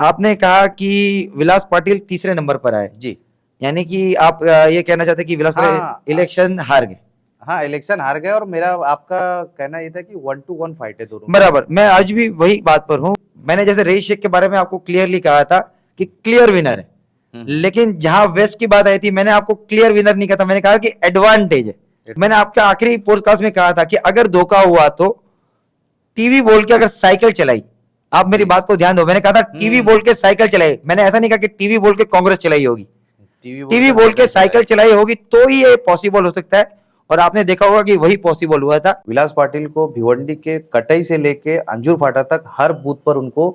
आपने कहा कि विलास पाटिल तीसरे नंबर पर आए, जी। यानी कि आप ये कहना चाहते हैं कि विलास पाटिल हाँ, इलेक्शन हार गए। हाँ, इलेक्शन हार गए और मेरा आपका कहना ये था कि 1 to 1 फाइट है दोनों। बराबर, मैं आज भी वही बात पर हूँ। मैंने जैसे रईस शेख के बारे में आपको क्लियरली कहा था कि क्लियर विनर है, लेकिन जहां वेस्ट की बात आई थी मैंने आपको क्लियर विनर नहीं कहा था, मैंने कहा कि एडवांटेज है। मैंने आपके आखिरी पॉडकास्ट में कहा था कि अगर धोखा हुआ तो टीवी बोल के अगर साइकिल चलाई, आप मेरी बात को ध्यान दो, मैंने कहा था टीवी बोल के साइकिल चलाई, मैंने ऐसा नहीं कहा कि टीवी बोल के कांग्रेस चलाई होगी। टीवी बोल के साइकिल चलाई होगी तो ही ये पॉसिबल हो सकता है, और आपने देखा होगा कि वही पॉसिबल हुआ था। विलास पाटिल को भिवंडी के कटई से लेके अंजूर फाटा तक हर बूथ पर उनको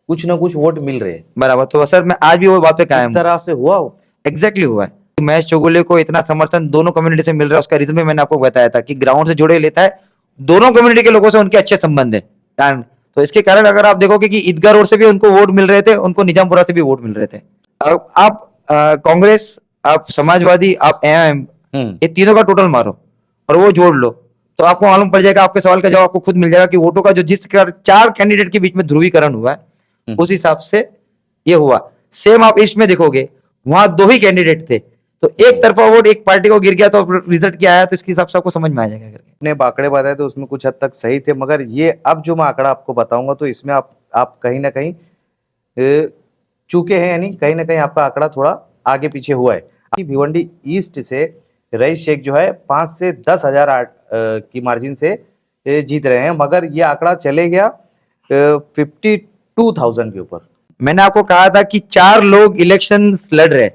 कुछ ना कुछ वोट मिल रहे हैं। बराबर, तो सर मैं आज भी वो बात पे कायम इस तरह से हुआ हो। एग्जैक्टली हुआ है। महेश चौगुले को इतना समर्थन दोनों कम्युनिटी से मिल रहा है, उसका रीजन भी मैंने आपको बताया था कि ग्राउंड से जुड़े लेता है, दोनों कम्युनिटी के लोगों से उनके अच्छे संबंध है। तो इसके कारण अगर आप देखोगे कि ईदगाह रोड से भी उनको वोट मिल रहे थे, उनको निजामपुरा से भी वोट मिल रहे थे। अब आप कांग्रेस, आप समाजवादी, आप एम, ये तीनों का टोटल मारो और वो जोड़ लो तो आपको मालूम पड़ जाएगा, आपके सवाल का जवाब आपको खुद मिल जाएगा कि वोटों का जो जिस चार कैंडिडेट के बीच में ध्रुवीकरण हुआ है उस हिसाब से ये हुआ। सेम आप ईस्ट में देखोगे, वहां दो ही कैंडिडेट थे, तो एक तरफा वोट एक पार्टी को गिर गया, तो रिजल्ट क्या आया, तो इसके हिसाब से आपको समझ में आ जाएगा। अपने आंकड़े बताए तो उसमें कुछ हद तक सही थे, मगर ये अब जो मैं आंकड़ा आपको बताऊंगा तो इसमें आप कहीं ना कहीं चूके हैं, यानी कहीं ना कहीं आपका आंकड़ा थोड़ा आगे पीछे हुआ है। भिवंडी ईस्ट से रईस शेख जो है 5 से 10,000 की मार्जिन से जीत रहे हैं, मगर ये आंकड़ा चले गया 52,000 के ऊपर। मैंने आपको कहा था कि 4 लोग इलेक्शन लड़ रहे,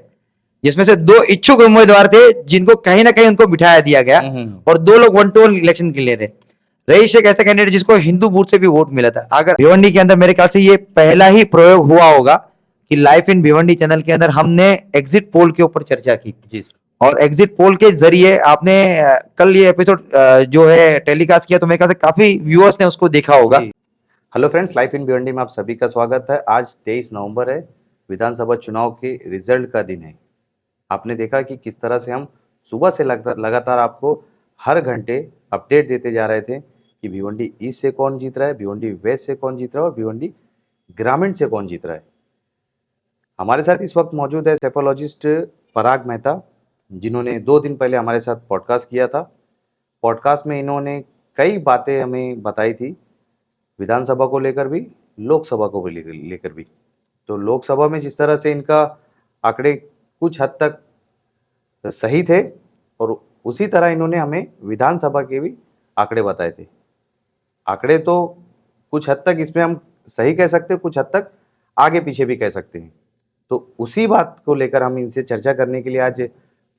जिसमें से 2 इच्छुक उम्मीदवार थे जिनको कहीं ना कहीं उनको बिठाया दिया गया, और 2 लोग 1 to 1 इलेक्शन के लिए रहे। रईस शेख ऐसा कैंडिडेट जिसको हिंदू बूथ से भी वोट मिला था। अगर भिवंडी के अंदर मेरे ख्याल से ये पहला ही प्रयोग हुआ होगा कि लाइफ इन भिवंडी चैनल के अंदर हमने एग्जिट पोल के ऊपर चर्चा की जी, और एग्जिट पोल के जरिए आपने कल ये एपिसोड जो है टेलीकास्ट किया, तो मेरे ख्याल से काफी व्यूअर्स ने उसको देखा होगा। Hello friends, life in Bhiwandi में आप सभी का स्वागत है। आज 23 नवंबर है, विधानसभा चुनाव के रिजल्ट का दिन है। आपने देखा कि किस तरह से हम सुबह से लगातार आपको हर घंटे अपडेट देते जा रहे थे कि भिवंडी ईस्ट से कौन जीत रहा है, भिवंडी वेस्ट से कौन जीत रहा है और भिवंडी ग्रामीण से कौन जीत रहा है। हमारे साथ इस वक्त मौजूद है सेफोलॉजिस्ट पराग मेहता, जिन्होंने 2 दिन पहले हमारे साथ पॉडकास्ट किया था। पॉडकास्ट में इन्होंने कई बातें हमें बताई थी, विधानसभा को लेकर भी, लोकसभा को लेकर भी। तो लोकसभा में जिस तरह से इनका आंकड़े कुछ हद तक सही थे, और उसी तरह इन्होंने हमें विधानसभा के भी आंकड़े बताए थे। आंकड़े तो कुछ हद तक इसमें हम सही कह सकते हैं, कुछ हद तक आगे पीछे भी कह सकते हैं। तो उसी बात को लेकर हम इनसे चर्चा करने के लिए आज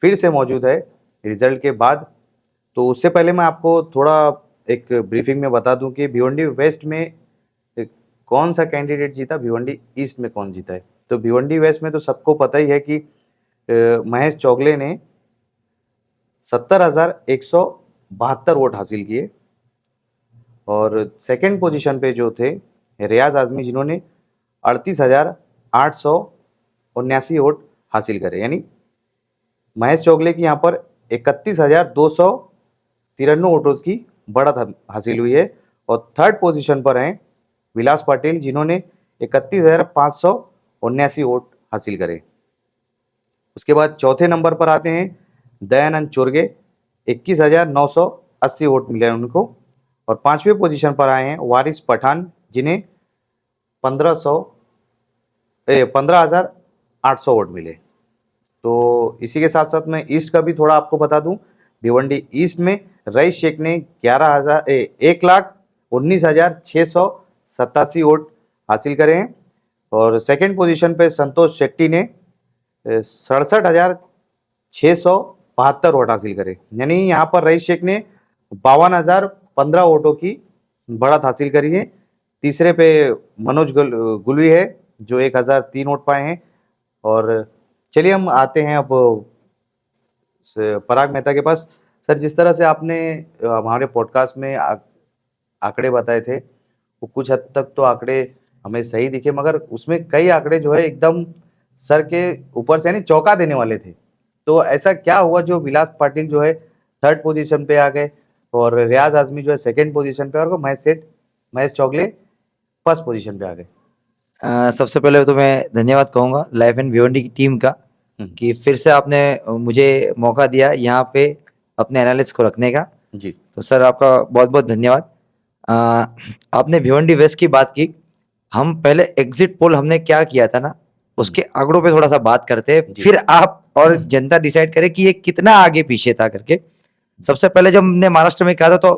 फिर से मौजूद है रिजल्ट के बाद। तो उससे पहले मैं आपको थोड़ा एक ब्रीफिंग में बता दूं कि भिवंडी वेस्ट में कौन सा कैंडिडेट जीता, भिवंडी ईस्ट में कौन जीता है। तो भिवंडी वेस्ट में तो सबको पता ही है कि महेश चौगले ने 70,172 वोट हासिल किए, और सेकंड पोजीशन पे जो थे रियाज आजमी, जिन्होंने 38,879 वोट हासिल करे, यानी महेश चौगले की यहाँ पर 31,293 वोटों की बढ़त हासिल हुई है। और थर्ड पोजीशन पर हैं विलास पाटिल, जिन्होंने 31,579 वोट हासिल करे। उसके बाद चौथे नंबर पर आते हैं दयानंद चोरगे, 21,980 वोट मिले उनको। और पांचवें पोजीशन पर आए हैं वारिस पठान, जिन्हें 15,800 वोट मिले। तो इसी के साथ साथ मैं ईस्ट का भी थोड़ा आपको बता दूं। भिवंडी ईस्ट में रईस शेख ने 1,19,687 वोट हासिल करे हैं, और सेकंड पोजीशन पे संतोष शेट्टी ने 67,672 वोट हासिल करे, यानी यहाँ पर रईस शेख ने 52,015 वोटों की बढ़त हासिल करी है। तीसरे पे मनोज गुलवी है, जो 1,003 वोट पाए हैं। और चलिए हम आते हैं अब पराग मेहता के पास। सर, जिस तरह से आपने हमारे पॉडकास्ट में आंकड़े बताए थे, वो कुछ हद तक तो आंकड़े हमें सही दिखे, मगर उसमें कई आंकड़े जो है एकदम सर के ऊपर से, यानी चौंका देने वाले थे। तो ऐसा क्या हुआ जो विलास पाटिल जो है थर्ड पोजीशन पे आ गए, और रियाज आजमी जो है सेकंड पोजीशन पे, और महेश चौगले फर्स्ट पोजीशन पे आ गए? सबसे पहले तो मैं धन्यवाद कहूंगा लाइफ एंड भिवंडी की टीम का कि फिर से आपने मुझे मौका दिया यहाँ पे अपने एनालिस्ट को रखने का। जी तो सर आपका बहुत बहुत धन्यवाद। अ, आपने भिवंडी वेस्ट की बात की। हम पहले एग्जिट पोल हमने क्या किया था ना, उसके आंकड़ों पे थोड़ा सा बात करते हैं, जी। फिर आप और जनता डिसाइड करे कि ये कितना आगे पीछे था करके। सबसे पहले जब हमने महाराष्ट्र में कहा था तो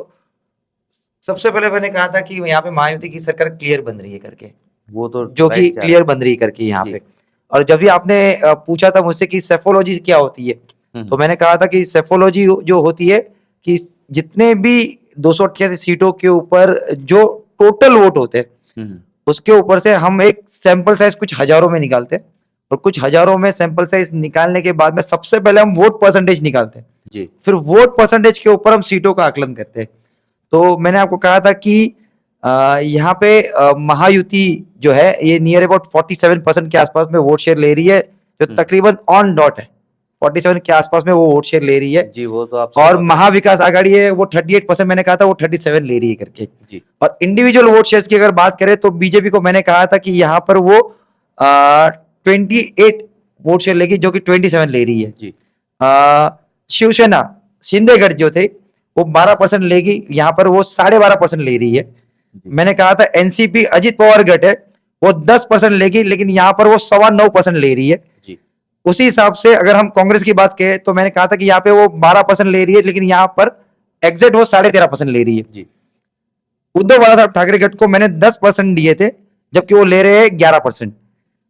सबसे पहले मैंने कहा था कि यहाँ पे महायुति की सरकार क्लियर बन रही है करके, वो तो जो कि राइट जा रहा क्लियर बन रही है करके यहाँ जी। पे। और जब भी आपने पूछा था मुझसे कि सेफोलॉजी क्या होती है, हम्म, तो मैंने कहा था कि सेफोलॉजी जो होती है कि जितने भी 288 सीटों के ऊपर जो टोटल वोट होते हैं हम्म, उसके ऊपर से हम एक सैंपल साइज कुछ हजारों में निकालते हैं, और कुछ हजारों में सैंपल साइज निकालने के बाद में सबसे पहले हम वोट परसेंटेज निकालते हैं, जी फिर वोट परसेंटेज के ऊपर हम सीटों का आकलन करते हैं। तो मैंने आपको कहा था कि यहाँ पे महायुति जो है ये नियर अबाउट 47% के आसपास में वोट शेयर ले रही है, जो तकरीबन ऑन डॉट है 47 के आसपास में वो वोट शेयर ले रही है। जी वो तो आप और महाविकास आघाड़ी है वो 38%, मैंने कहा था वो 37 ले रही है करके। जी और इंडिविजुअल वोट शेयर्स की अगर बात करें तो बीजेपी को मैंने कहा था कि यहाँ पर वो 28 वोट शेयर लेगी, जो कि 27 ले रही है। जी शिवसेना शिंदेगढ़ जो थे वो 12% लेगी, यहाँ पर वो 12.5% ले रही है। जी। मैंने कहा था एनसीपी अजित पवार गट है वो 10% लेगी, लेकिन यहाँ पर वो 9.25% ले रही है। जी उसी हिसाब से अगर हम कांग्रेस की बात करें तो मैंने कहा था कि यहाँ पे वो 12% ले रही है, लेकिन यहाँ पर एग्जिट वो 13.5% ले रही है। जी उद्धव बाला साहब ठाकरे गट को मैंने 10% दिए थे, जबकि वो ले रहे हैं 11%।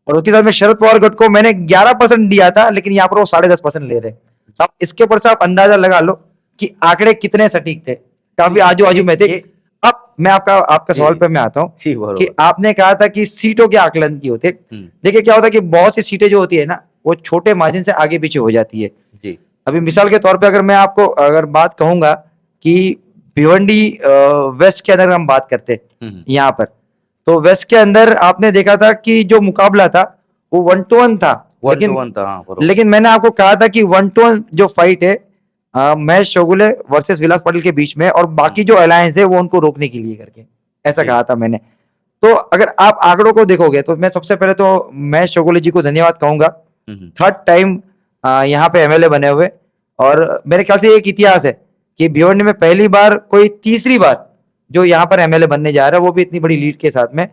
और उसके साथ में शरद पवार गट को मैंने 11% दिया था, लेकिन यहाँ पर वो 10.5% ले रहे हैं। तो आप इसके ऊपर से आप अंदाजा लगा लो कि आंकड़े कितने सटीक थे, काफी आजू बाजू में थे। अब मैं आपका सवाल पे मैं आता हूँ जी कि बरोबर आपने कहा था कि सीटों के आकलन की होते। हम्म, देखिए क्या होता है कि बहुत सी सीटें जो होती है ना वो छोटे मार्जिन से आगे पीछे हो जाती है। जी अभी मिसाल के तौर पे अगर मैं आपको अगर बात कहूंगा कि भिवंडी वेस्ट के अंदर हम बात करते यहाँ पर, तो वेस्ट के अंदर आपने देखा था कि जो मुकाबला था वो 1-1 था, 1-1 था हाँ बरोबर लेकिन मैंने आपको कहा था कि 1-1 जो फाइट है महेश चौगुले वर्सेस विलास पाटिल के बीच में, और बाकी जो अलायंस है वो उनको रोकने के लिए करके, ऐसा जी। कहा था मैंने। तो अगर आप आंकड़ों को देखोगे तो मैं सबसे पहले तो महेश चौगुले जी को धन्यवाद कहूंगा, थर्ड टाइम यहाँ पे एमएलए बने हुए। और मेरे ख्याल से एक इतिहास है कि भिवंडी में पहली बार कोई तीसरी बार जो यहाँ पर एमएलए बनने जा रहा है, वो भी इतनी बड़ी लीड के साथ में।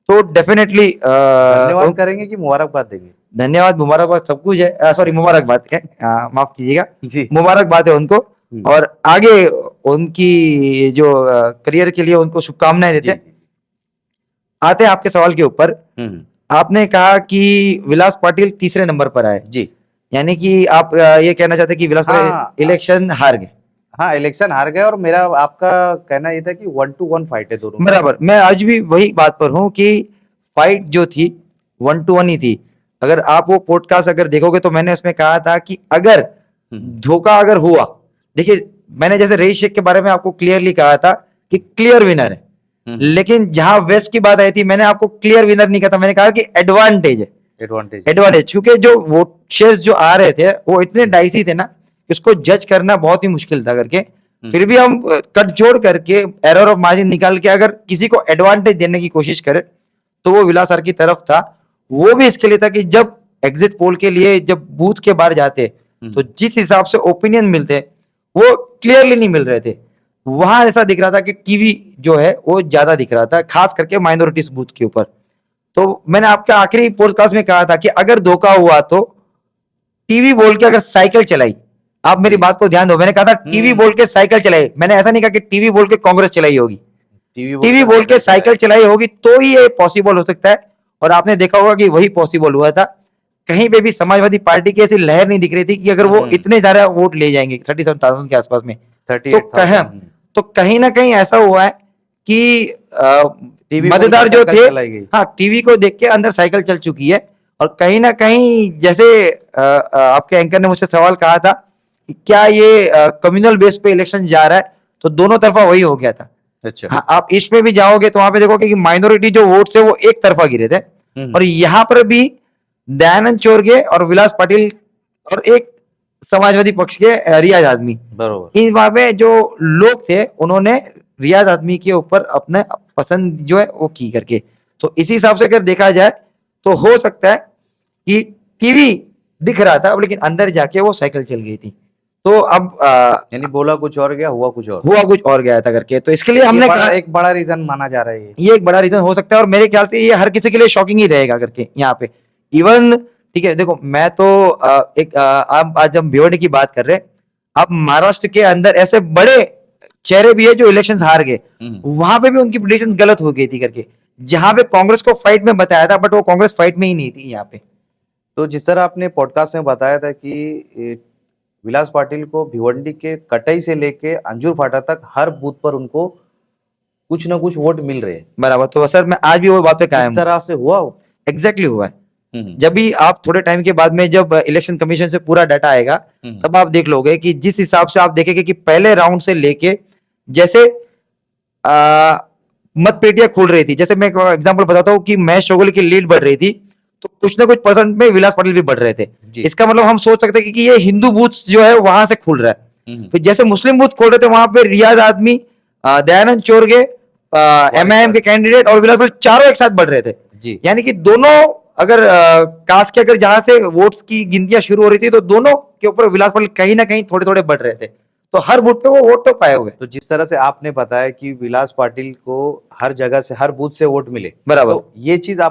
तो डेफिनेटली धन्यवाद करेंगे कि मुबारकबाद देंगे धन्यवाद, मुबारकबाद सब कुछ है, सॉरी मुबारकबाद है, माफ कीजिएगा, जी मुबारकबाद है उनको। और आगे उनकी जो करियर के लिए उनको शुभकामनाएं जी देते हैं। जी आते हैं आपके सवाल के ऊपर। आपने कहा कि विलास पाटिल तीसरे नंबर पर आए, जी यानी कि आप ये कहना चाहते हैं कि विलास हाँ, पाटिल इलेक्शन हार गए। हाँ इलेक्शन हार गए, और मेरा आपका कहना ये था कि 1-1 फाइट है दोनों में। बराबर, मैं आज भी वही बात पर हूं कि फाइट जो थी 1-1 ही थी। अगर आप वो पॉडकास्ट अगर देखोगे तो मैंने उसमें कहा था कि अगर धोखा अगर हुआ, देखिए मैंने जैसे रईस शेख के बारे में आपको क्लियरली कहा था कि क्लियर विनर है, लेकिन जहां वेस्ट की बात आई थी मैंने आपको क्लियर विनर नहीं कहा था, मैंने कहा कि एडवांटेज है, एडवांटेज, क्योंकि जो वोट शेयर्स जो आ रहे थे वो इतने डाइसी थे ना कि उसको जज करना बहुत ही मुश्किल था करके। फिर भी हम कट जोड़ करके एरर ऑफ मार्जिन निकाल के अगर किसी को एडवांटेज देने की कोशिश करें तो वो विलास सर की तरफ था। वो भी इसके लिए था कि जब एग्जिट पोल के लिए जब बूथ के बाहर जाते तो जिस हिसाब से ओपिनियन मिलते वो क्लियरली नहीं मिल रहे थे। वहां ऐसा दिख रहा था कि टीवी जो है वो ज्यादा दिख रहा था, खास करके माइनॉरिटीज बूथ के ऊपर। तो मैंने आपके आखिरी पॉडकास्ट में कहा था कि अगर धोखा हुआ तो टीवी बोल के अगर साइकिल चलाई, आप मेरी बात को ध्यान दो, मैंने कहा था टीवी बोल के साइकिल चलाई, मैंने ऐसा नहीं कहा कि टीवी बोल के कांग्रेस चलाई होगी, टीवी बोल के साइकिल चलाई होगी तो ही ये पॉसिबल हो सकता है। और आपने देखा होगा कि वही पॉसिबल हुआ था। कहीं पे भी समाजवादी पार्टी की ऐसी लहर नहीं दिख रही थी कि अगर वो इतने ज्यादा वोट ले जाएंगे 37,000 के आसपास में। तो कहीं ना कहीं ऐसा हुआ है कि मतदार जो थे, हाँ टीवी को देख के अंदर साइकिल चल चुकी है। और कहीं ना कहीं जैसे आपके एंकर ने मुझसे सवाल कहा था कि क्या ये कम्युनल बेस पे इलेक्शन जा रहा है, तो दोनों तरफा वही हो गया था। अच्छा हाँ, आप ईस्ट में भी जाओगे तो वहां पे देखोगे कि माइनॉरिटी जो वोट है वो एक तरफा गिरे थे, और यहाँ पर भी दयानंद चोरगे और विलास पाटिल और एक समाजवादी पक्ष के रियाज आदमी, इन वहां पे जो लोग थे उन्होंने रियाज आदमी के ऊपर अपने पसंद जो है वो की करके। तो इसी हिसाब से अगर देखा जाए तो हो सकता है कि टीवी दिख रहा था, लेकिन अंदर जाके वो साइकिल चल गई थी। तो अब यानी बोला कुछ और गया, हुआ कुछ और। हुआ कुछ और गया था करके, तो इसके लिए ये हमने बड़ा, एक बड़ा रीजन माना जा रहा है ये। ये एक बड़ा रीजन हो सकता है, और मेरे ख्याल से ये हर किसी के लिए शॉकिंग ही रहेगा करके यहाँ पे। इवन ठीक है, देखो मैं तो आप आज हम भिवंडी की बात कर रहे हैं, अब महाराष्ट्र के अंदर ऐसे बड़े चेहरे भी है जो इलेक्शंस हार गए, वहां पे भी उनकी प्रेडिक्शंस गलत हो गई थी करके, जहां पे कांग्रेस को फाइट में बताया था, बट वो कांग्रेस फाइट में ही नहीं थी यहाँ पे। तो जिस तरह आपने पॉडकास्ट में बताया था कि विलास पाटिल को भिवंडी के कटई से लेके अंजूर फाटा तक हर बूथ पर उनको कुछ ना कुछ वोट मिल रहे हैं, बराबर, तो सर मैं आज भी वो बात पे कायम इस तरह से हुआ वो? एग्जैक्टली हुआ है। जब भी आप थोड़े टाइम के बाद में जब इलेक्शन कमीशन से पूरा डाटा आएगा, तब आप देख लोगे कि जिस हिसाब से आप देखेंगे कि पहले राउंड से लेके जैसे मत पेटियां खुल रही थी, जैसे मैं एग्जांपल बताता हूँ कि महेश चौगुले की लीड बढ़ रही थी, तो कुछ ना कुछ परसेंट में विलास पाटिल भी बढ़ रहे थे। इसका मतलब हम सोच सकते हैं कि ये हिंदू बूथ जो है वहां से खुल रहा है। फिर जैसे मुस्लिम बूथ खोल रहे थे, वहां पे रियाज आदमी, दयानंद चोरगे, एमआईएम के कैंडिडेट और विलास पाटिल चारों एक साथ बढ़ रहे थे। यानी कि दोनों अगर कास्ट के अगर जहां से वोट्स की गिनतियां शुरू हो रही थी, तो दोनों के ऊपर विलास पाटिल कहीं ना कहीं थोड़े थोड़े बढ़ रहे थे, तो हर बूथ पे वो वोट तो पाए हुए। तो जिस तरह से आपने बताया कि विलास पाटिल को हर जगह से हर बूथ से वोट मिले, बराबर, तो ये चीज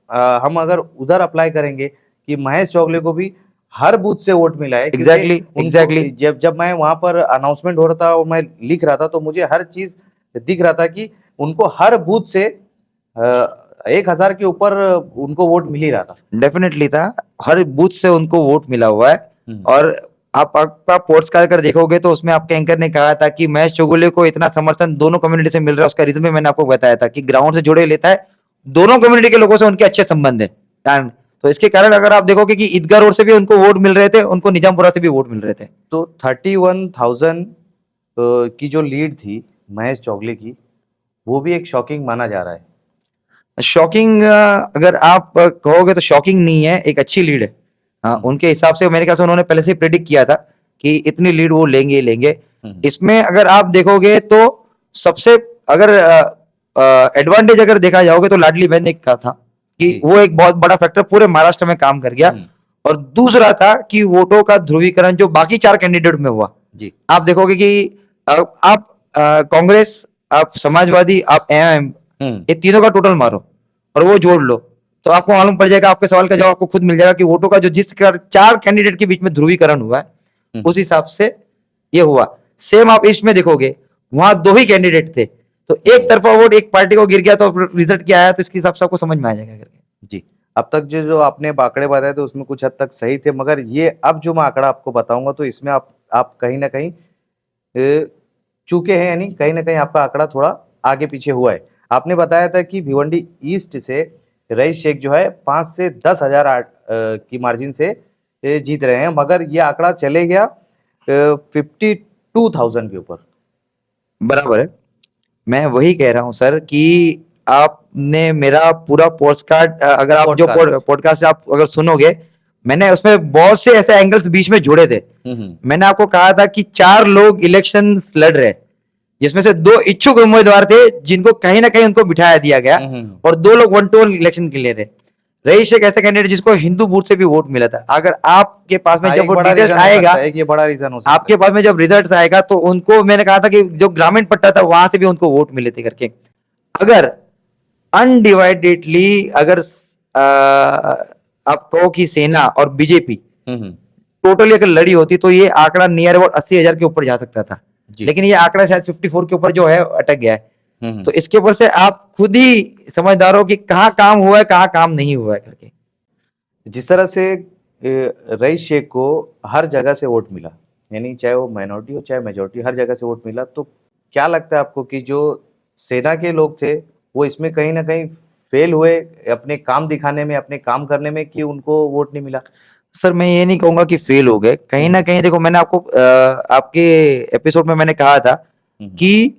हम अगर उधर अप्लाई करेंगे कि महेश चौगले को भी हर बूथ से वोट मिला है। एग्जैक्टली। जब मैं वहां पर अनाउंसमेंट हो रहा था और मैं लिख रहा था, तो मुझे हर चीज दिख रहा था कि उनको हर बूथ से 1000 के ऊपर उनको वोट मिल ही रहा था। डेफिनेटली था, हर बूथ से उनको वोट मिला हुआ है। और आप पॉडकास्ट अगर देखोगे तो उसमें आपके एंकर ने कहा था कि महेश चौगुले को इतना समर्थन दोनों कम्युनिटी से मिल रहा है, उसका रीजन भी मैंने आपको बताया था कि ग्राउंड से जुड़े लेता है, दोनों कम्युनिटी के लोगों से उनके अच्छे संबंध है। तो इसके कारण अगर आप देखोगे कि ईदगाह रोड से भी उनको वोट मिल रहे थे, उनको निजामपुरा से भी वोट मिल रहे थे। तो 31,000 की जो लीड थी महेश चौगले की, वो भी एक शॉकिंग माना जा रहा है। शॉकिंग अगर आप कहोगे तो शॉकिंग नहीं है, एक अच्छी लीड है। उनके हिसाब से मेरे ख्याल से उन्होंने पहले से प्रेडिक्ट किया था कि इतनी लीड वो लेंगे ही लेंगे। इसमें अगर आप देखोगे तो सबसे अगर एडवांटेज अगर देखा जाओगे तो लाडली बहन का था कि वो एक बहुत बड़ा फैक्टर पूरे महाराष्ट्र में काम कर गया। और दूसरा था कि वोटों का ध्रुवीकरण जो बाकी 4 कैंडिडेट में हुआ। आप देखोगे कि आप कांग्रेस, आप समाजवादी, आप एमआईएम, ये तीनों का टोटल मारो और वो जोड़ लो, तो आपको मालूम पड़ जाएगा, आपके सवाल का जवाब आपको खुद मिल जाएगा कि वोटों का जो जिस 4 कैंडिडेट के बीच में ध्रुवीकरण हुआ है, उस हिसाब से ये हुआ। सेम आप ईस्ट में देखोगे, वहां 2 ही कैंडिडेट थे, तो एक तरफा वोट एक पार्टी को गिर गया, तो रिजल्ट क्या आया, तो इसके हिसाब से आपको समझ में आ जाएगा करके। जी, अब तक जो आपने आंकड़े बताए थे उसमें कुछ हद तक सही थे, मगर ये अब जो मैं आंकड़ा आपको बताऊंगा तो इसमें आप कहीं ना कहीं चूके हैं, यानी कहीं ना कहीं आपका आंकड़ा थोड़ा आगे पीछे हुआ है। आपने बताया था कि भिवंडी ईस्ट से रईस शेख जो है 5 से 10,000 की मार्जिन से जीत रहे हैं, मगर ये आंकड़ा चले गया 52,000 के ऊपर। बराबर है, मैं वही कह रहा हूं सर कि आपने मेरा पूरा पोस्टकार्ड अगर आप जो पॉडकास्ट आप अगर सुनोगे, मैंने उसमें बहुत से ऐसे एंगल्स बीच में जोड़े थे। मैंने आपको कहा था कि 4 लोग इलेक्शन लड़ रहे, जिसमें से 2 इच्छुक उम्मीदवार थे जिनको कहीं ना कहीं उनको बिठाया दिया गया, और 2 लोग 1-to-1 इलेक्शन के लिए रहे। रईस एक ऐसा कैंडिडेट जिसको हिंदू बूथ से भी वोट मिला था। अगर आपके पास में जब रिजल्ट आएगा, ये बड़ा रीजन हो सकता है, आपके पास में जब रिजल्ट आएगा, तो उनको मैंने कहा था कि जो ग्रामीण पट्टा था वहां से भी उनको वोट मिले थे करके। अगर अनडिवाइडेडली अगर आप कहो कि सेना और बीजेपी टोटली अगर लड़ी होती, तो ये आंकड़ा नियर अबाउट 80,000 के ऊपर जा सकता था, लेकिन ये आंकड़ा शायद 54 के ऊपर जो है अटक गया है। तो इसके ऊपर से आप खुद ही समझदार हो कि कहाँ काम हुआ है, कहाँ काम नहीं हुआ है करके। जिस तरह से रईस शेख को हर जगह से वोट मिला, यानी चाहे वो माइनॉरिटी हो चाहे मेजोरिटी, हर जगह से वोट मिला, तो क्या लगता है आपको कि जो सेना के लोग थे वो इसमें कहीं ना कहीं फेल हुए अपने काम दिखाने में, अपने काम करने में, कि उनको वोट नहीं मिला? सर मैं ये नहीं कहूंगा कि फेल हो गए, कहीं ना कहीं देखो, मैंने आपको आपके एपिसोड में मैंने कहा था कि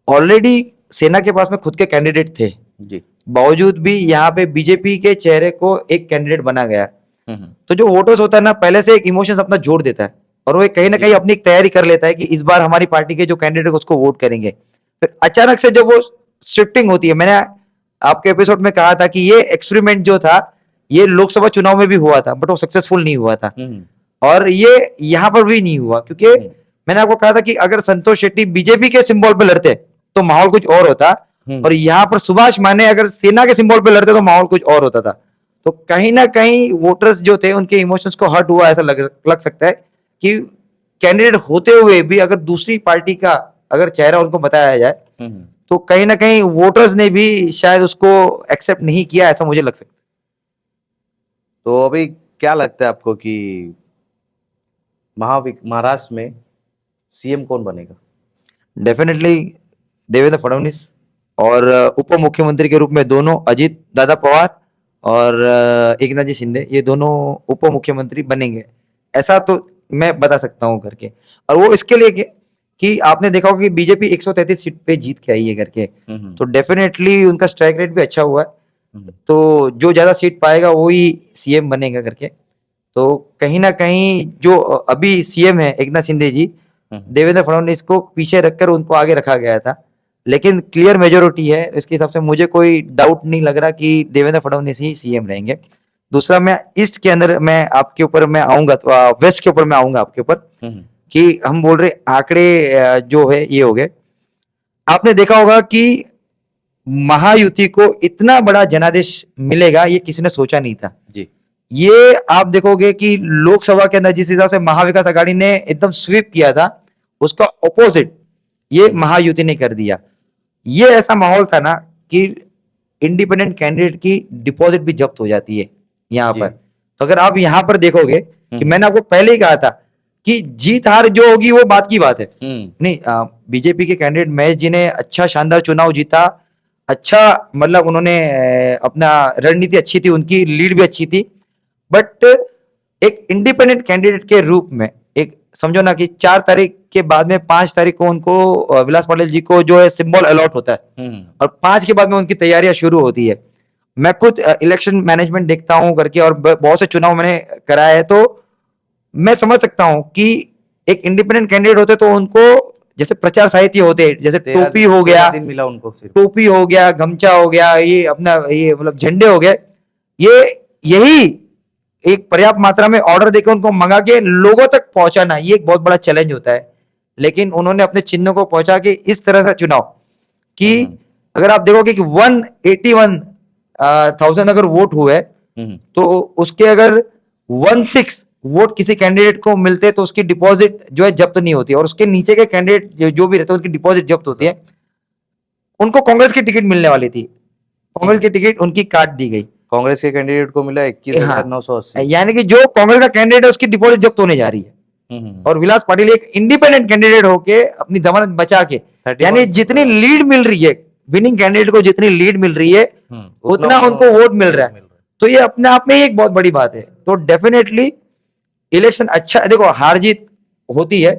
ऑलरेडी सेना के पास में खुद के कैंडिडेट थे जी, बावजूद भी यहाँ पे बीजेपी के चेहरे को एक कैंडिडेट बना गया। तो जो वोटर्स होता है ना, पहले से एक इमोशंस अपना जोड़ देता है, और वो कहीं ना कहीं अपनी एक तैयारी कर लेता है कि इस बार हमारी पार्टी के जो कैंडिडेट उसको वोट करेंगे। फिर अचानक से जब वो शिफ्टिंग होती है, मैंने आपके एपिसोड में कहा था कि ये एक्सपेरिमेंट जो था ये लोकसभा चुनाव में भी हुआ था, बट वो सक्सेसफुल नहीं हुआ था। और ये यहाँ पर भी नहीं हुआ, क्योंकि मैंने आपको कहा था कि अगर संतोष शेट्टी बीजेपी के सिंबल पे लड़ते तो माहौल कुछ और होता, और यहाँ पर सुभाष माने अगर सेना के सिंबल पे लड़ते तो माहौल कुछ और होता था। तो कहीं ना कहीं वोटर्स जो थे उनके इमोशंस को हर्ट हुआ, ऐसा लग सकता है कि कैंडिडेट होते हुए भी अगर दूसरी पार्टी का अगर चेहरा उनको बताया जाए तो कहीं ना कहीं वोटर्स ने भी शायद उसको एक्सेप्ट नहीं किया, ऐसा मुझे लग सकता है। तो अभी क्या लगता है आपको कि महाराष्ट्र में सीएम कौन बनेगा? डेफिनेटली देवेंद्र फडणवीस, और उप मुख्यमंत्री के रूप में दोनों अजित दादा पवार और एकनाथ जी शिंदे, ये दोनों उप मुख्यमंत्री बनेंगे, ऐसा तो मैं बता सकता हूं करके। और वो इसके लिए कि आपने देखा होगा कि बीजेपी 133 सीट पे जीत के आई है करके, तो डेफिनेटली उनका स्ट्राइक रेट भी अच्छा हुआ है, तो जो ज्यादा सीट पाएगा वो ही सीएम बनेगा करके। तो कहीं ना कहीं जो अभी सीएम है एकनाथ शिंदे जी, देवेंद्र फडणवीस को पीछे रखकर उनको आगे रखा गया था, लेकिन क्लियर मेजोरिटी है, इसके हिसाब से मुझे कोई डाउट नहीं लग रहा कि देवेंद्र फडणवीस ही सीएम रहेंगे। दूसरा, मैं ईस्ट के अंदर मैं आपके ऊपर मैं आऊंगा, तो वेस्ट के ऊपर मैं आऊंगा आपके ऊपर, कि हम बोल रहे आंकड़े जो है ये हो गए। आपने देखा होगा कि महायुति को इतना बड़ा जनादेश मिलेगा ये किसी ने सोचा नहीं था जी। ये आप देखोगे कि लोकसभा के अंदर जिस हिसाब से महाविकास आघाड़ी ने एकदम स्वीप किया था, उसका ऑपोजिट ये महायुति ने कर दिया। ये ऐसा माहौल था ना कि इंडिपेंडेंट कैंडिडेट की डिपॉजिट भी जब्त हो जाती है यहाँ पर। तो अगर आप यहाँ पर देखोगे कि मैंने आपको पहले ही कहा था कि जीत हार जो होगी वो बात की बात है। नहीं, बीजेपी के कैंडिडेट महेश जी ने अच्छा शानदार चुनाव जीता, अच्छा मतलब उन्होंने अपना रणनीति अच्छी थी, उनकी लीड भी अच्छी थी, बट एक इंडिपेंडेंट कैंडिडेट के रूप में एक समझो ना कि 4 तारीख के बाद में 5 तारीख को उनको विलास पाटिल जी को जो है सिंबल अलॉट होता है, और 5 के बाद में उनकी तैयारियां शुरू होती है। मैं खुद इलेक्शन मैनेजमेंट देखता हूं करके, और बहुत से चुनाव मैंने कराया है, तो मैं समझ सकता हूं कि एक इंडिपेंडेंट कैंडिडेट होते तो उनको जैसे प्रचार साहित्य होते, जैसे टोपी हो गया, दिन मिला उनको सिर्फ। टोपी हो गया, गमछा हो गया, ये अपना ये मतलब झंडे हो गए, ये यही एक पर्याप्त मात्रा में ऑर्डर देकर उनको मंगा के लोगों तक पहुंचाना, ये एक बहुत बड़ा चैलेंज होता है। लेकिन उन्होंने अपने चिन्हों को पहुंचा के इस तरह से चुनाव कि अगर आप देखोगे कि 181,000 अगर वोट हुए तो उसके अगर 16 वोट किसी कैंडिडेट को मिलते तो उसकी डिपॉजिट जो है जब्त नहीं होती, और उसके नीचे के कैंडिडेट जो भी रहते हैं उनकी डिपॉजिट जब्त होती है। उनको कांग्रेस की टिकट मिलने वाली थी, कांग्रेस की टिकट उनकी काट दी गई, कांग्रेस के कैंडिडेट को मिला 21,980। यानी कि जो कांग्रेस का कैंडिडेट है उसकी डिपॉजिट जब्त होने जा रही है, और विलास पाटिल एक इंडिपेंडेंट कैंडिडेट होके अपनी जमानत बचा के, यानी जितनी लीड मिल रही है विनिंग कैंडिडेट को, जितनी लीड मिल रही है उतना उनको वोट मिल रहा है, तो ये अपने आप में एक बहुत बड़ी बात है। तो डेफिनेटली इलेक्शन अच्छा, देखो हार जीत होती है,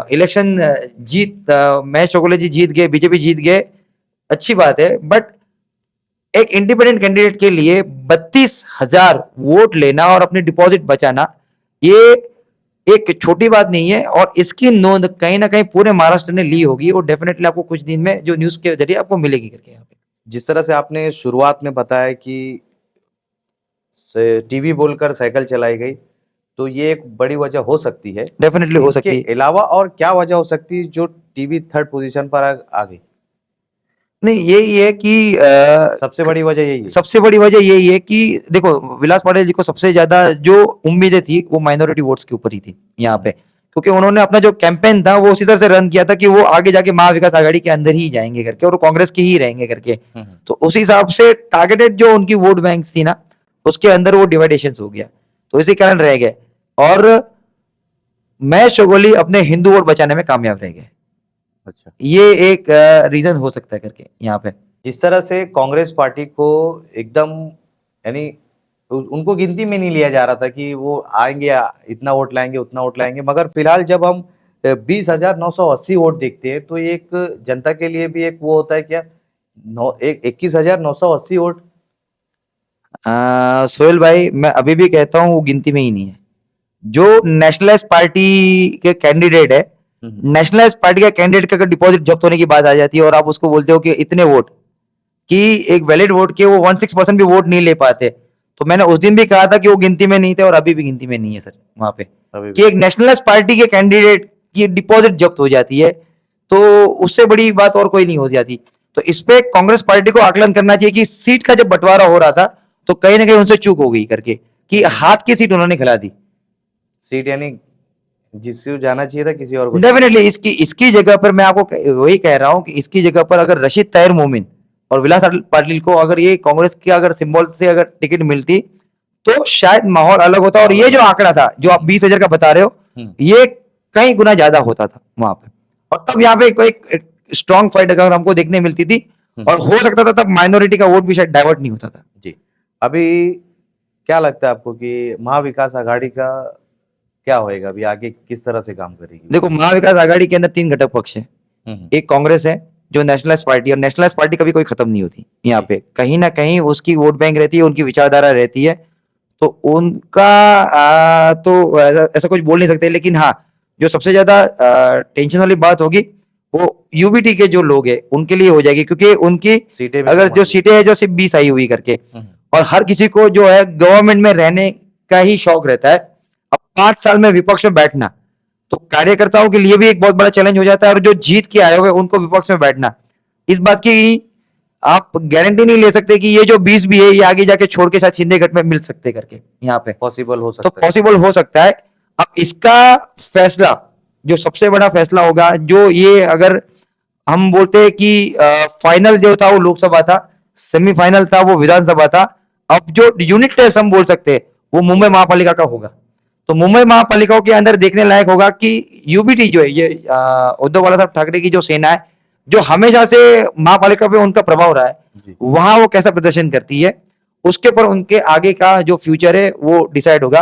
इलेक्शन जीत महेश चोगले जी जीत गए, बीजेपी जीत गए, अच्छी बात है, बट एक इंडिपेंडेंट कैंडिडेट के लिए 32,000 वोट लेना और अपनी डिपॉजिट बचाना ये एक छोटी बात नहीं है, और इसकी नोंद कहीं ना कहीं पूरे महाराष्ट्र ने ली होगी, और डेफिनेटली आपको कुछ दिन में जो न्यूज के जरिए आपको मिलेगी करके। यहाँ पे जिस तरह से आपने शुरुआत में बताया कि टीवी बोलकर साइकिल चलाई गई, तो ये एक बड़ी वजह हो सकती है। डेफिनेटली हो सकती है। इसके अलावा और क्या वजह हो सकती है जो टीवी 3rd पोजीशन पर आ गई? नहीं, यही है कि सबसे बड़ी वजह यही है। सबसे बड़ी वजह यही है कि देखो विलास पाटिल जी को सबसे ज्यादा जो उम्मीदें थी वो माइनॉरिटी वोट्स के ऊपर ही थी यहाँ पे, क्योंकि उन्होंने अपना जो कैंपेन था वो उसी तरह से रन किया था कि वो आगे जाके महाविकास आघाड़ी के अंदर ही जाएंगे करके, और कांग्रेस की ही रहेंगे करके। तो उस हिसाब से टारगेटेड जो उनकी वोट बैंक थी ना, उसके अंदर वो डिवाइडेशन हो गया, तो इसी कारण रह गए, और महेश चोगले अपने हिंदू वोट बचाने में कामयाब रह गए। अच्छा, ये एक रीजन हो सकता है करके यहाँ पे। जिस तरह से कांग्रेस पार्टी को एकदम यानी उनको गिनती में नहीं लिया जा रहा था कि वो आएंगे इतना वोट लाएंगे उतना वोट लाएंगे, मगर फिलहाल जब हम 20,980 वोट देखते हैं तो एक जनता के लिए भी एक वो होता है क्या 21,980 वोट। सोहेल भाई, मैं अभी भी कहता हूँ वो गिनती में ही नहीं है। जो नेशनलिस्ट पार्टी के कैंडिडेट है, नेशनलिस्ट पार्टी का कैंडिडेट का अगर डिपॉजिट जब्त होने की बात आ जाती है और आप उसको बोलते हो कि इतने वोट, कि एक वैलिड वोट के वो 16% भी वोट नहीं ले पाते। तो मैंने उस दिन भी कहा था कि वो गिनती में नहीं थे और अभी भी गिनती में नहीं है सर वहां पे, अभी कि एक नेशनलिस्ट पार्टी के कैंडिडेट की डिपॉजिट जब्त हो जाती है, तो उससे बड़ी बात और कोई नहीं हो जाती। तो इस पे कांग्रेस पार्टी को आकलन करना चाहिए कि सीट का जब बंटवारा हो रहा था तो कहीं ना कहीं उनसे चूक हो गई करके, कि हाथ की सीट उन्होंने खिला दी। सीट यानी जिसको जाना चाहिए था किसी और को। डेफिनेटली इसकी इसकी जगह पर मैं आपको वही कह रहा हूं कि इसकी जगह पर अगर रशीद ताहिर मोमिन और विलास पाटिल को अगर ये कांग्रेस की अगर सिंबल से अगर टिकट मिलती तो शायद माहौल अलग होता, और ये जो आंकड़ा था जो आप 20,000 का बता रहे हो, ये कई गुना ज्यादा होता था वहां पे, और तब यहाँ पे कोई स्ट्रॉन्ग फाइट अगर हमको देखने मिलती थी, और हो सकता था तब माइनॉरिटी का वोट भी शायद डाइवर्ट नहीं होता था। जी, अभी क्या लगता है आपको कि महाविकास आघाड़ी का क्या होएगा, अभी आगे किस तरह से काम करेगी? देखो, महाविकास आघाड़ी के अंदर 3 घटक पक्ष है। एक कांग्रेस है जो नेशनलिस्ट पार्टी, और नेशनलिस्ट पार्टी कभी कोई खत्म नहीं होती यहाँ पे, कहीं ना कहीं उसकी वोट बैंक रहती है, उनकी विचारधारा रहती है, तो उनका तो ऐसा कुछ बोल नहीं सकते। लेकिन हाँ, जो सबसे ज्यादा टेंशन वाली बात होगी वो यूबीटी के जो लोग हैं उनके लिए हो जाएगी, क्योंकि उनकी सीटें भी अगर कम जो आई। सीटें है जो सिर्फ 20 आई हुई करके, और हर किसी को जो है गवर्नमेंट में रहने का ही शौक रहता है, अब 5 साल में विपक्ष में बैठना तो कार्यकर्ताओं के लिए भी एक बहुत बड़ा चैलेंज हो जाता है, और जो जीत के आए हुए उनको विपक्ष में बैठना, इस बात की आप गारंटी नहीं ले सकते कि ये जो 20 भी है ये आगे जाके छोड़ के शायद शिंदे गठ में मिल सकते करके यहाँ पे, पॉसिबल हो तो सकता है। पॉसिबल हो सकता है। अब इसका फैसला जो सबसे बड़ा फैसला होगा, जो ये अगर हम बोलते हैं कि फाइनल जो था वो लोकसभा था, सेमीफाइनल था वो विधानसभा था, अब जो यूनिट टेस्ट हम बोल सकते हैं वो मुंबई महापालिका का होगा। तो मुंबई महापालिकाओं के अंदर देखने लायक होगा कि यूबीटी जो है, ये उद्धव बाला साहब ठाकरे की जो सेना है, जो हमेशा से महापालिका पे उनका प्रभाव रहा है, जी। वहां वो कैसा प्रदर्शन करती है, उसके ऊपर उनके आगे का जो फ्यूचर है वो डिसाइड होगा।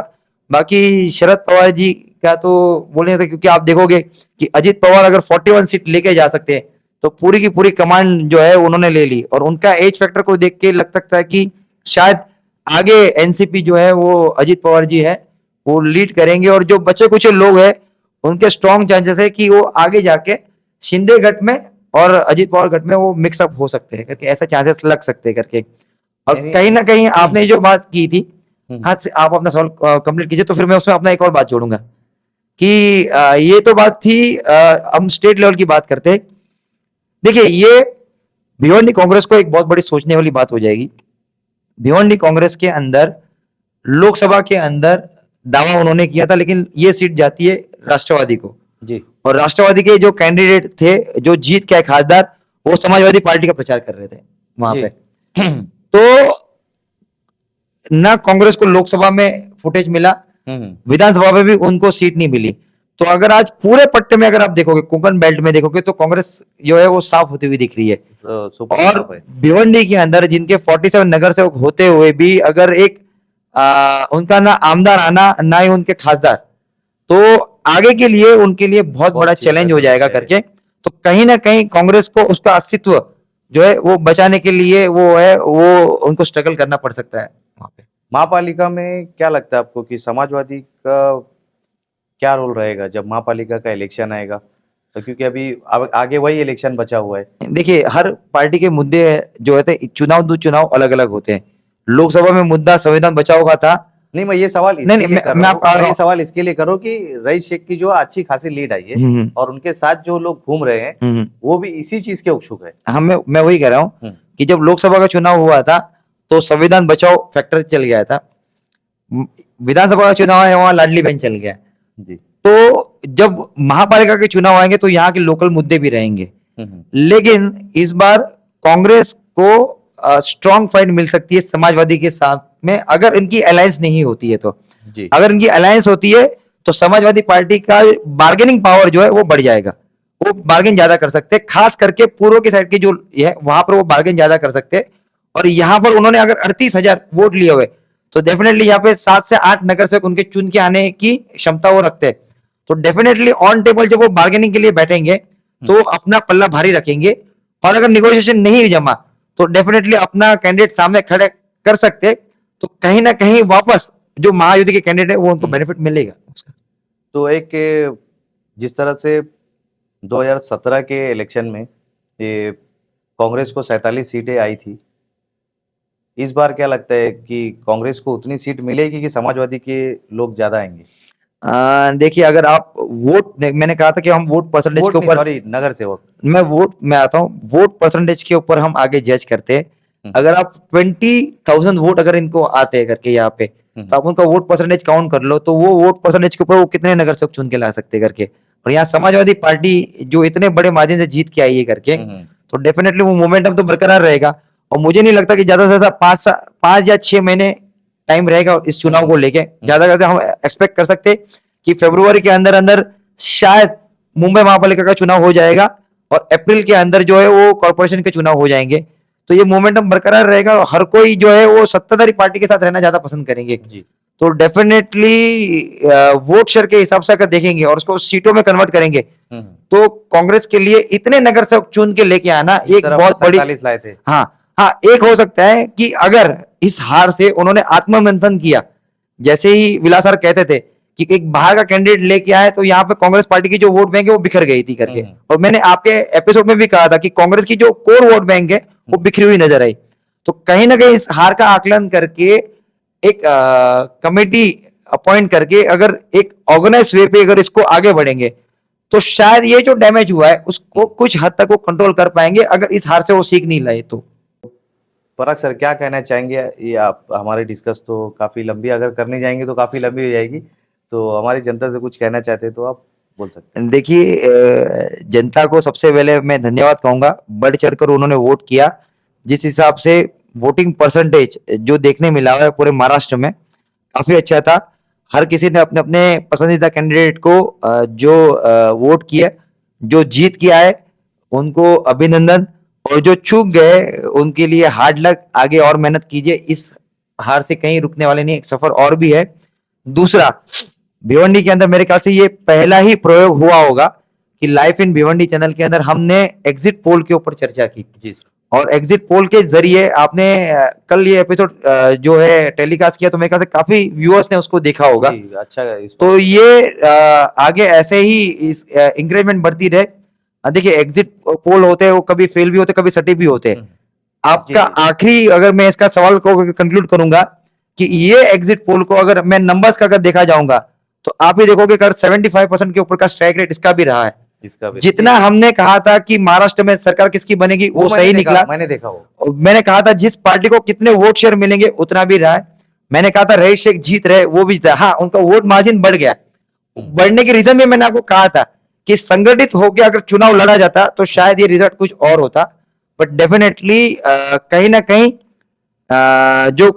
बाकी शरद पवार जी का तो बोलने था, क्योंकि आप देखोगे कि अजीत पवार अगर 41 सीट लेके जा सकते हैं तो पूरी की पूरी कमांड जो है उन्होंने ले ली, और उनका एज फैक्टर को देख के लग सकता है कि शायद आगे एनसीपी जो है वो अजीत पवार जी है वो लीड करेंगे, और जो बचे कुछ लोग हैं उनके स्ट्रॉन्ग चांसेस है कि वो आगे जाके शिंदे गठ में और अजीत पवार गठ में वो मिक्सअप हो सकते हैं करके, ऐसा चांसेस लग सकते हैं करके। और यानी- कहीं ना कहीं आपने जो बात की थी, हम्म। हाँ से आप अपना सवाल कंप्लीट कीजिए, तो फिर मैं उसमें अपना एक और बात जोड़ूंगा कि ये तो बात थी, हम स्टेट लेवल की बात करते हैं। देखिए, ये भिवंडी कांग्रेस को एक बहुत बड़ी सोचने वाली बात हो जाएगी। भिवंडी कांग्रेस के अंदर लोकसभा के अंदर दावा उन्होंने किया था, लेकिन ये सीट जाती है राष्ट्रवादी को, जी, और राष्ट्रवादी के जो कैंडिडेट थे, जो जीत के खासदार, वो समाजवादी पार्टी का प्रचार कर रहे थे वहां जी। पे। तो ना कांग्रेस को लोकसभा में फुटेज मिला, विधानसभा में भी उनको सीट नहीं मिली। तो अगर आज पूरे पट्टे में अगर आप देखोगे, कोंकण बेल्ट में देखोगे, तो कांग्रेस जो है वो साफ होती हुई दिख रही है। सुपर और टॉप है। भिवंडी के अंदर जिनके 47 नगर सेवक होते हुए भी अगर एक उनका ना आमदार आना, ना ही उनके खासदार, तो आगे के लिए उनके लिए बहुत बड़ा चिंता चैलेंज हो जाएगा है। करके। तो कहीं ना कहीं कांग्रेस को उसका अस्तित्व जो है वो बचाने के लिए वो उनको स्ट्रगल करना पड़ सकता है वहां पे। महापालिका में क्या लगता है आपको कि समाजवादी का क्या रोल रहेगा जब महापालिका का इलेक्शन आएगा? तो क्योंकि अभी अब आगे वही इलेक्शन बचा हुआ है। देखिए, हर पार्टी के मुद्दे जो होते हैं, चुनाव दो चुनाव अलग अलग होते हैं। लोकसभा में मुद्दा संविधान बचाओ का था। नहीं, मैं ये सवाल नहीं, इसके नहीं, लिए कर मैं रहा हूँ, आप- मैं ये सवाल इसके लिए करूँ कि रईस शेख की जो अच्छी खासी लीड आई है हम्म, और उनके साथ जो लोग घूम रहे हैं हम्म, वो भी इसी चीज के उत्सुक है। हाँ, मैं वही कह रहा हूँ हम्म। कि जब लोकसभा का चुनाव हुआ था तो संविधान बचाओ फैक्टर चल गया था, विधानसभा का चुनाव है वहां लाडली बहन चल गया। जी। तो जब महापालिका के चुनाव आएंगे तो यहाँ के लोकल मुद्दे भी रहेंगे, लेकिन इस बार कांग्रेस को स्ट्रॉन्ग फाइट मिल सकती है समाजवादी के साथ में, अगर इनकी अलायंस नहीं होती है तो। जी। अगर इनकी अलायंस होती है तो समाजवादी पार्टी का बार्गेनिंग पावर जो है वो बढ़ जाएगा, वो बार्गेन ज्यादा कर सकते हैं, खास करके पूर्व की साइड के जो है वहां पर वो बार्गेन ज्यादा कर सकते हैं। और यहाँ पर उन्होंने अगर 38,000 वोट लिए हुए तो डेफिनेटली यहाँ पे 7 से 8 नगर सेवक उनके चुन के आने की क्षमता वो रखते हैं। तो डेफिनेटली ऑन टेबल जब वो बार्गेनिंग के लिए बैठेंगे तो अपना पल्ला भारी रखेंगे, और अगर निगोशिएशन नहीं जमा तो डेफिनेटली अपना कैंडिडेट सामने खड़े कर सकते। तो कहीं ना कहीं वापस जो महायुति के कैंडिडेट है वो उनको बेनिफिट मिलेगा उसका। तो एक जिस तरह से 2017 के इलेक्शन में ये कांग्रेस को 47 सीटें आई थी। इस बार क्या लगता है कि कांग्रेस को उतनी सीट मिलेगी कि समाजवादी के लोग ज्यादा आएंगे? देखिए, अगर आप मैंने कहा था कि हम वोट परसेंटेज वोट के नहीं, ऊपर, सॉरी, नगर सेवक। मैं आता हूँ, वोट परसेंटेज के ऊपर हम आगे जज करते हैं। हम्म। अगर आप 20,000 वोट अगर इनको आते हैं करके यहाँ पे, तो आप उनका वोट परसेंटेज काउंट कर लो, तो वो वोट परसेंटेज के ऊपर वो कितने नगर सेवक चुन के ला सकते हैं करके। और यहाँ समाजवादी पार्टी जो इतने बड़े मार्जिन से जीत के आई है करके, तो डेफिनेटली वो मोमेंटम तो बरकरार रहेगा। और मुझे नहीं लगता कि ज्यादा से ज्यादा 5 या 6 महीने टाइम रहेगा इस चुनाव को लेके। ज्यादा ज्यादा हम एक्सपेक्ट कर सकते हैं कि फरवरी के अंदर अंदर शायद मुंबई महापालिका का चुनाव हो जाएगा और अप्रैल के अंदर जो है वो कॉर्पोरेशन के चुनाव हो जाएंगे। तो ये मोमेंटम बरकरार रहेगा और हर कोई जो है वो सत्ताधारी पार्टी के साथ रहना ज्यादा पसंद करेंगे। जी। तो डेफिनेटली वोट शेयर के हिसाब से अगर देखेंगे और उसको सीटों में कन्वर्ट करेंगे, तो कांग्रेस के लिए इतने नगर सेवक चुन के लेके आना एक बहुत बड़ी, 47 लाए थे। हाँ हाँ, एक हो सकता है कि अगर इस हार से उन्होंने आत्ममंथन किया, जैसे ही विलास सर कहते थे कि एक बाहर का कैंडिडेट लेके आए, तो यहाँ पे कांग्रेस पार्टी की जो वोट बैंक है वो बिखर गई थी करके। और मैंने आपके एपिसोड में भी कहा था कि कांग्रेस की जो कोर वोट बैंक है वो बिखरी हुई नजर आई। तो कहीं ना कहीं इस हार का आकलन करके एक कमेटी अपॉइंट करके अगर एक ऑर्गेनाइज वे पे अगर इसको आगे बढ़ेंगे, तो शायद ये जो डैमेज हुआ है उसको कुछ हद तक वो कंट्रोल कर पाएंगे, अगर इस हार से वो सीख नहीं लाए तो। पराग सर क्या कहना चाहेंगे? ये आप हमारी डिस्कस तो काफी लंबी, अगर करने जाएंगे तो काफी लंबी हो जाएगी, तो हमारी जनता से कुछ कहना चाहते हैं तो आप बोल सकते हैं। देखिए, जनता को सबसे पहले मैं धन्यवाद कहूंगा, बढ़ चढ़कर उन्होंने वोट किया। जिस हिसाब से वोटिंग परसेंटेज जो देखने मिला है पूरे महाराष्ट्र में, काफी अच्छा था। हर किसी ने अपने अपने पसंदीदा कैंडिडेट को जो वोट किया, जो जीत के आए उनको अभिनंदन, और जो चूक गए उनके लिए हार्ड लक, आगे और मेहनत कीजिए। इस हार से कहीं रुकने वाले नहीं, एक सफर और भी है। दूसरा, भिवंडी के अंदर मेरे ख्याल से ये पहला ही प्रयोग हुआ होगा कि लाइफ इन भिवंडी चैनल के अंदर हमने एग्जिट पोल के ऊपर चर्चा की। जी सर। और एग्जिट पोल के जरिए आपने कल ये एपिसोड जो है टेलीकास्ट किया, तो मेरे ख्याल से काफी व्यूअर्स ने उसको देखा होगा। अच्छा, तो ये आगे ऐसे ही इस इंक्रीमेंट बढ़ती रहे। देखिए, एग्जिट पोल होते हैं वो कभी फेल भी होते, कभी सटी भी होते हैं। आपका आखिरी, अगर मैं इसका सवाल को कंक्लूड करूंगा कि ये एग्जिट पोल को अगर मैं नंबर्स का अगर देखा जाऊंगा, तो आप ही देखोगे कि 75% के ऊपर का स्ट्राइक रेट इसका भी रहा है। जितना हमने कहा था कि महाराष्ट्र में सरकार किसकी बनेगी वो सही निकला। मैंने देखा वो, मैंने कहा था जिस पार्टी को कितने वोट शेयर मिलेंगे उतना भी रहा है। मैंने कहा था रईस शेख जीत रहे, वो भी जीता। हाँ, उनका वोट मार्जिन बढ़ गया। बढ़ने के रीजन भी मैंने आपको कहा था कि संगठित होकर अगर चुनाव लड़ा जाता तो शायद ये रिजल्ट कुछ और होता। बट डेफिनेटली कहीं ना कहीं जो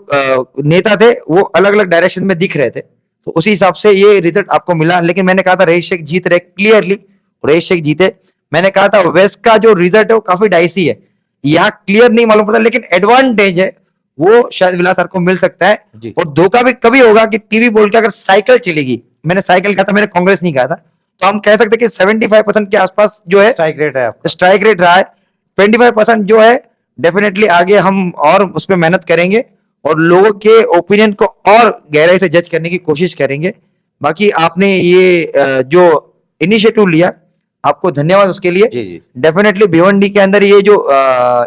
नेता थे वो अलग अलग डायरेक्शन में दिख रहे थे, तो उसी हिसाब से ये रिजल्ट आपको मिला। लेकिन मैंने कहा था रईस शेख जीत रहे क्लियरली, रईस शेख जीते। मैंने कहा था वेस्ट का जो रिजल्ट है वो काफी डाइसी है, यहाँ क्लियर नहीं मालूम पड़ता, लेकिन एडवांटेज है वो शायद विलास सर को मिल सकता है। और धोखा भी कभी होगा कि टीवी बोल के अगर साइकिल चलेगी, मैंने साइकिल कहा था, मैंने कांग्रेस नहीं कहा था, तो हम कह सकते कि 75% के आसपास जो है स्ट्राइक रेट है, स्ट्राइक रेट रहा है। 25% जो है डेफिनेटली आगे हम और उस पर मेहनत करेंगे और लोगों के ओपिनियन को और गहराई से जज करने की कोशिश करेंगे। बाकी आपने ये जो इनिशिएटिव लिया, आपको धन्यवाद उसके लिए। डेफिनेटली भिवंडी के अंदर ये जो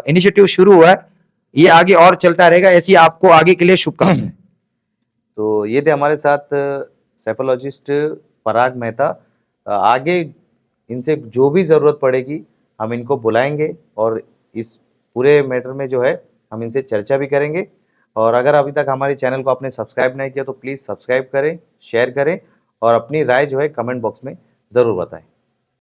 इनिशिएटिव शुरू हुआ है ये आगे और चलता रहेगा, ऐसी आपको आगे के लिए शुभकामनाएं। तो ये थे हमारे साथ सेफोलॉजिस्ट पराग मेहता। आगे इनसे जो भी जरूरत पड़ेगी हम इनको बुलाएंगे और इस पूरे मैटर में जो है हम इनसे चर्चा भी करेंगे। और अगर अभी तक हमारे चैनल को आपने सब्सक्राइब नहीं किया तो प्लीज़ सब्सक्राइब करें, शेयर करें और अपनी राय जो है कमेंट बॉक्स में ज़रूर बताएं।